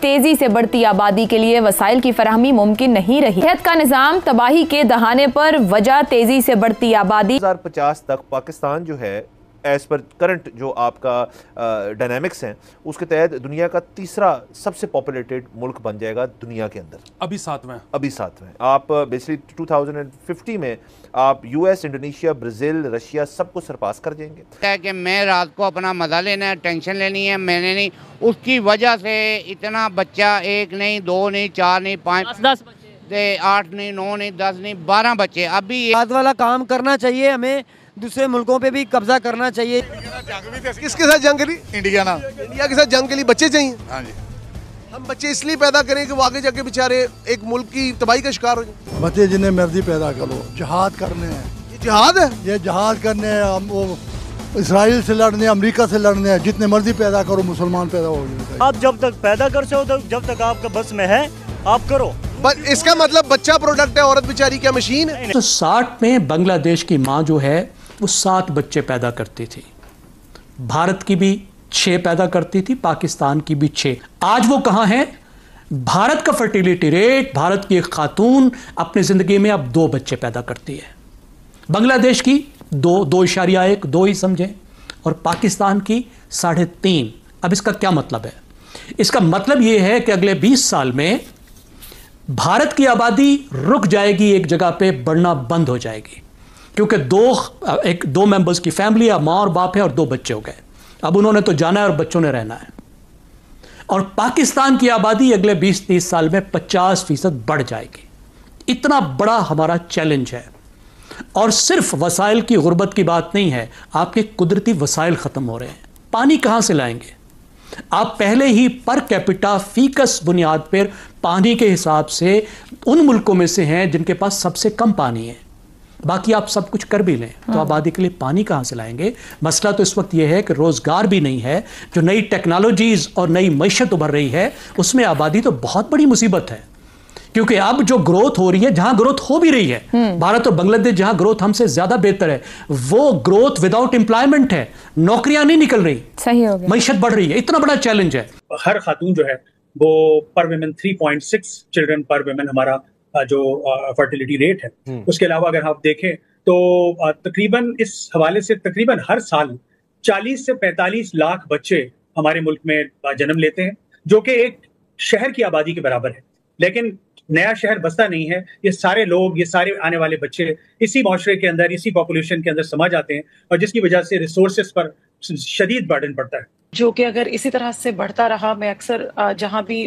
तेजी से बढ़ती आबादी के लिए वसाइल की फराहमी मुमकिन नहीं रही। सेहत का निज़ाम तबाही के दहाने पर वजह तेजी से बढ़ती आबादी। 2050 तक पाकिस्तान जो है एज पर करंट जो आपका डायनामिक्स हैं उसके तहत दुनिया का तीसरा सबसे पॉपुलेटेड मुल्क बन जाएगा दुनिया के अंदर। अभी सातवें आप बेसिकली 2050 में आप यूएस, इंडोनेशिया, ब्राज़ील, रशिया सबको सरपास कर जाएंगे। है कि मैं रात को अपना मज़ा लेना है, टेंशन लेनी है, मैंने नहीं, उसकी वजह से इतना बच्चा 1 नहीं 2 नहीं 4 नहीं 5 10 बच्चे 8 नहीं 9 नहीं 10 नहीं 12 बच्चे। अभी बात वाला काम करना चाहिए, हमें दूसरे मुल्कों पे भी कब्जा करना चाहिए। किसके साथ जंग के लिए? इंडिया के साथ जंग के लिए बच्चे चाहिए। हाँ जी, हम बच्चे इसलिए पैदा करें कि वो आगे जाके बेचारे एक मुल्क की तबाही का शिकार हो जाए। बच्चे जिन्हें मर्जी पैदा करो, जहाद करने हैं। ये जहाद है, ये जहाद करने हैं। हम वो इसराइल से लड़ने, अमेरिका से लड़ने हैं। जितने मर्जी पैदा करो, मुसलमान पैदा हो जाए। आप जब तक पैदा कर सको, जब तक आपका बस में है आप करो। बस इसका मतलब बच्चा प्रोडक्ट है, औरत बेचारी क्या मशीन है? तो 60 में बांग्लादेश की माँ जो है वो 7 बच्चे पैदा करती थी। भारत की भी 6 पैदा करती थी, पाकिस्तान की भी 6। आज वो कहाँ हैं? भारत का फर्टिलिटी रेट, भारत की एक खातून अपनी ज़िंदगी में अब 2 बच्चे पैदा करती है। बांग्लादेश की 2.1 2 ही समझें, और पाकिस्तान की 3.5। अब इसका क्या मतलब है? इसका मतलब ये है कि अगले 20 साल में भारत की आबादी रुक जाएगी, एक जगह पे बढ़ना बंद हो जाएगी, क्योंकि 2 मेंबर्स की फैमिली है, माँ और बाप है और 2 बच्चे हो गए। अब उन्होंने तो जाना है और बच्चों ने रहना है। और पाकिस्तान की आबादी अगले 20-30 साल में 50% बढ़ जाएगी। इतना बड़ा हमारा चैलेंज है। और सिर्फ वसाइल की गुर्बत की बात नहीं है, आपके कुदरती वसाइल ख़त्म हो रहे हैं। पानी कहाँ से लाएंगे? आप पहले ही पर कैपिटा फीकस बुनियाद पर पानी के हिसाब से उन मुल्कों में से हैं जिनके पास सबसे कम पानी है। बाकी आप सब कुछ कर भी लें तो आबादी के लिए पानी कहाँ से लाएंगे? मसला तो इस वक्त यह है कि रोज़गार भी नहीं है। जो नई टेक्नोलॉजीज़ और नई मईशत उभर रही है उसमें आबादी तो बहुत बड़ी मुसीबत है, क्योंकि अब जो ग्रोथ हो रही है, जहाँ ग्रोथ हो भी रही है, भारत और बांग्लादेश जहाँ ग्रोथ हमसे ज़्यादा बेहतर है, वो ग्रोथ विदाउट एम्प्लॉयमेंट है। नौकरियाँ नहीं निकल रही, सही हो गया, मईशत बढ़ रही है। इतना बड़ा चैलेंज है। हर खातून जो है वो पर विमेन 3.6 चिल्ड्रन पर विमेन हमारा जो फर्टिलिटी रेट है। उसके अलावा अगर आप देखें तो तकरीबन इस हवाले से तकरीबन हर साल 40 से 45 लाख बच्चे हमारे मुल्क में जन्म लेते हैं, जो कि एक शहर की आबादी के बराबर है। लेकिन नया शहर बसता नहीं है। ये सारे लोग, ये सारे आने वाले बच्चे इसी माशरे के अंदर, इसी पॉपुलेशन के अंदर समा जाते हैं, और जिसकी वजह से रिसोर्सेज पर शदीद बर्डन पड़ता है, जो कि अगर इसी तरह से बढ़ता रहा, मैं अक्सर जहाँ भी